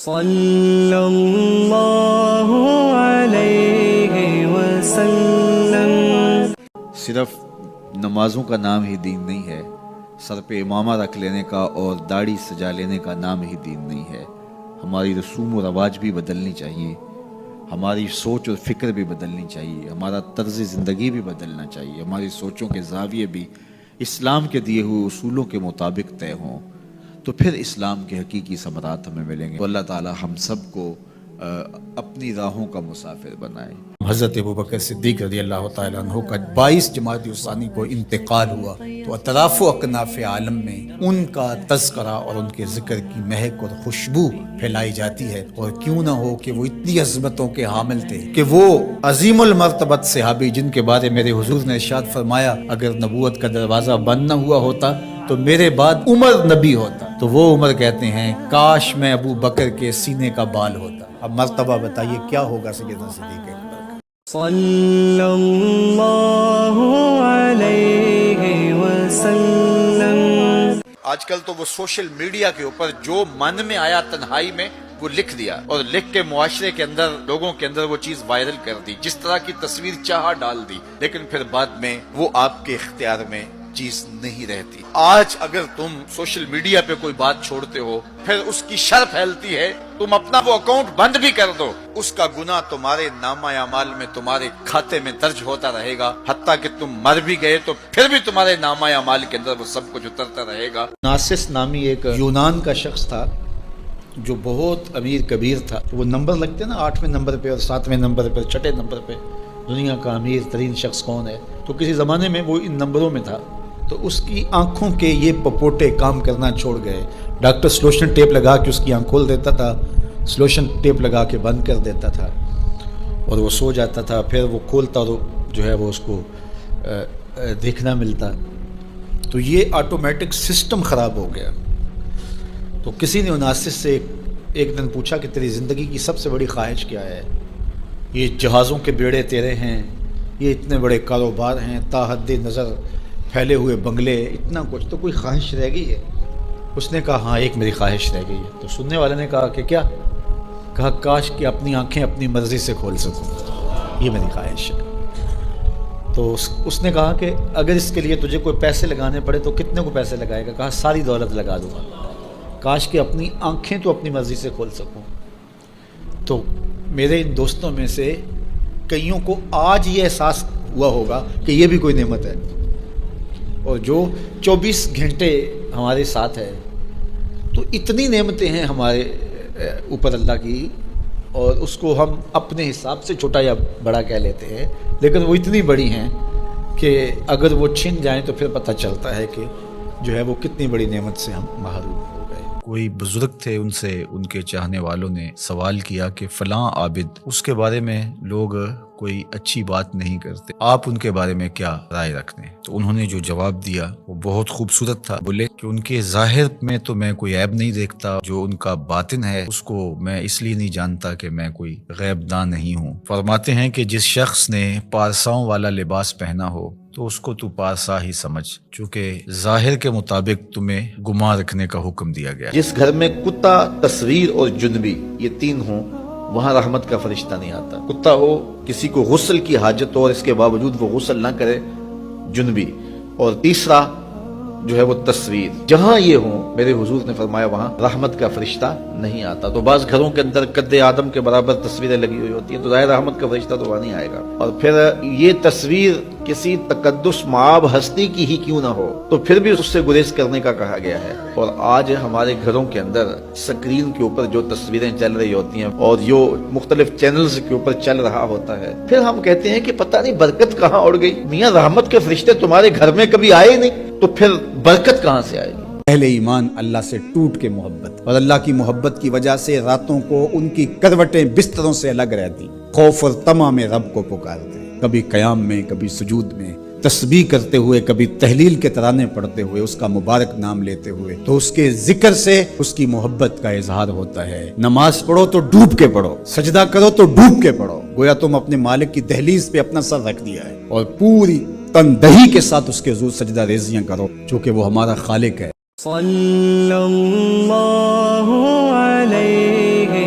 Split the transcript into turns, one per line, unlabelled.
صلی اللہ علیہ وسلم۔
صرف نمازوں کا نام ہی دین نہیں ہے، سر پہ امامہ رکھ لینے کا اور داڑھی سجا لینے کا نام ہی دین نہیں ہے۔ ہماری رسوم و رواج بھی بدلنی چاہیے، ہماری سوچ اور فکر بھی بدلنی چاہیے، ہمارا طرز زندگی بھی بدلنا چاہیے، ہماری سوچوں کے زاویے بھی اسلام کے دیے ہوئے اصولوں کے مطابق طے ہوں، تو پھر اسلام کے حقیقی ثمرات ہمیں ملیں گے۔ تو اللہ تعالی ہم سب کو اپنی راہوں کا مسافر بنائے۔
حضرت ابوبکر صدیق رضی اللہ تعالیٰ عنہ کا 22 جمادی الثانی کو انتقال ہوا تو اطراف و اکناف عالم میں ان کا تذکرہ اور ان کے ذکر کی مہک اور خوشبو پھیلائی جاتی ہے، اور کیوں نہ ہو کہ وہ اتنی عظمتوں کے حامل تھے کہ وہ عظیم المرتبت صحابی جن کے بارے میرے حضور نے ارشاد فرمایا اگر نبوت کا دروازہ بند نہ ہوا ہوتا تو میرے بعد عمر نبی ہوتا، تو وہ عمر کہتے ہیں کاش میں ابو بکر کے سینے کا بال ہوتا۔ اب مرتبہ بتائیے کیا ہوگا سیدنا صدیق اکبر کا؟
صلی اللہ علیہ وسلم۔
آج کل تو وہ سوشل میڈیا کے اوپر جو من میں آیا تنہائی میں وہ لکھ دیا، اور لکھ کے معاشرے کے اندر لوگوں کے اندر وہ چیز وائرل کر دی، جس طرح کی تصویر چاہا ڈال دی، لیکن پھر بعد میں وہ آپ کے اختیار میں چیز نہیں رہتی۔ آج اگر تم سوشل میڈیا پہ کوئی بات چھوڑتے ہو، پھر اس کی شر پھیلتی ہے، تم اپنا وہ اکاؤنٹ بند بھی کر دو، اس کا گناہ تمہارے نامہ اعمال میں تمہارے کھاتے میں درج ہوتا رہے گا، حتیٰ کہ تم مر بھی گئے تو پھر بھی تمہارے نامہ اعمال کے اندر وہ سب کچھ اترتا رہے گا۔
ناسس نامی ایک یونان کا شخص تھا جو بہت امیر کبیر تھا، وہ نمبر لگتے نا 8ویں نمبر پہ اور 7ویں نمبر پہ، 6 نمبر پہ دنیا کا امیر ترین شخص کون ہے، تو کسی زمانے میں وہ ان نمبروں میں تھا، تو اس کی آنکھوں کے یہ پپوٹے کام کرنا چھوڑ گئے۔ ڈاکٹر سلوشن ٹیپ لگا کے اس کی آنکھ کھول دیتا تھا، سلوشن ٹیپ لگا کے بند کر دیتا تھا، اور وہ سو جاتا تھا، پھر وہ کھولتا اور جو ہے وہ اس کو دیکھنا ملتا، تو یہ آٹومیٹک سسٹم خراب ہو گیا۔ تو کسی نے ناسس سے ایک دن پوچھا کہ تیری زندگی کی سب سے بڑی خواہش کیا ہے؟ یہ جہازوں کے بیڑے تیرے ہیں، یہ اتنے بڑے کاروبار ہیں، تا حد نظر پھیلے ہوئے بنگلے، اتنا کچھ، تو کوئی خواہش رہ گئی ہے؟ اس نے کہا ہاں ایک میری خواہش رہ گئی ہے۔ تو سننے والے نے کہا کہ کیا؟ کہا کاش کہ اپنی آنکھیں اپنی مرضی سے کھول سکوں، یہ میری خواہش ہے۔ تو اس نے کہا کہ اگر اس کے لیے تجھے کوئی پیسے لگانے پڑے تو کتنے کو پیسے لگائے گا؟ کہا ساری دولت لگا دوں گا، کاش کہ اپنی آنکھیں تو اپنی مرضی سے کھول سکوں۔ تو میرے ان دوستوں میں سے کئیوں کو آج یہ احساس ہوا ہوگا کہ یہ بھی کوئی نعمت ہے، اور جو 24 گھنٹے ہمارے ساتھ ہے، تو اتنی نعمتیں ہیں ہمارے اوپر اللہ کی، اور اس کو ہم اپنے حساب سے چھوٹا یا بڑا کہہ لیتے ہیں، لیکن وہ اتنی بڑی ہیں کہ اگر وہ چھن جائیں تو پھر پتہ چلتا ہے کہ جو ہے وہ کتنی بڑی نعمت سے ہم محروم ہو گئے۔ کوئی بزرگ تھے، ان سے ان کے چاہنے والوں نے سوال کیا کہ فلاں عابد، اس کے بارے میں لوگ کوئی اچھی بات نہیں کرتے، آپ ان کے بارے میں کیا رائے رکھتے ہیں؟ تو انہوں نے جو جواب دیا وہ بہت خوبصورت تھا۔ بولے کہ ان کے ظاہر میں تو میں کوئی عیب نہیں دیکھتا، جو ان کا باطن ہے اس کو میں اس لیے نہیں جانتا کہ میں کوئی غیب داں نہیں ہوں۔ فرماتے ہیں کہ جس شخص نے پارساؤں والا لباس پہنا ہو تو اس کو تو پارسا ہی سمجھ، چونکہ ظاہر کے مطابق تمہیں گمان رکھنے کا حکم دیا گیا۔
جس گھر میں کتا، تصویر اور جنبی یہ 3 ہوں، وہاں رحمت کا فرشتہ نہیں آتا۔ کتا ہو، کسی کو غسل کی حاجت ہو اور اس کے باوجود وہ غسل نہ کرے، جنبی، اور تیسرا جو ہے وہ تصویر، جہاں یہ ہوں میرے حضور نے فرمایا وہاں رحمت کا فرشتہ نہیں آتا۔ تو بعض گھروں کے اندر قد آدم کے برابر تصویریں لگی ہوئی ہوتی ہیں، تو ظاہر رحمت کا فرشتہ تو وہاں نہیں آئے گا۔ اور پھر یہ تصویر کسی تقدس معاب ہستی کی ہی کیوں نہ ہو تو پھر بھی اس سے گریز کرنے کا کہا گیا ہے۔ اور آج ہمارے گھروں کے اندر سکرین کے اوپر جو تصویریں چل رہی ہوتی ہیں اور جو مختلف چینلز کے اوپر چل رہا ہوتا ہے، پھر ہم کہتے ہیں کہ پتہ نہیں برکت کہاں اڑ گئی۔ میاں رحمت کے فرشتے تمہارے گھر میں کبھی آئے نہیں تو پھر برکت کہاں سے آئے گی؟
اہل ایمان اللہ سے ٹوٹ کے محبت، اور اللہ کی محبت کی وجہ سے راتوں کو ان کی کروٹیں بستروں سے الگ رہتی، خوف اور طمع میں رب کو پکارتے، کبھی قیام میں، کبھی سجود میں، تسبیح کرتے ہوئے، کبھی تحلیل کے ترانے پڑھتے ہوئے، اس کا مبارک نام لیتے ہوئے، تو اس کے ذکر سے اس کی محبت کا اظہار ہوتا ہے۔ نماز پڑھو تو ڈوب کے پڑھو، سجدہ کرو تو ڈوب کے پڑھو، گویا تم اپنے مالک کی دہلیز پہ اپنا سر رکھ دیا ہے، اور پوری تندہی کے ساتھ اس کے حضور سجدہ ریزیاں کرو، چونکہ وہ ہمارا خالق ہے۔
صلی اللہ علیہ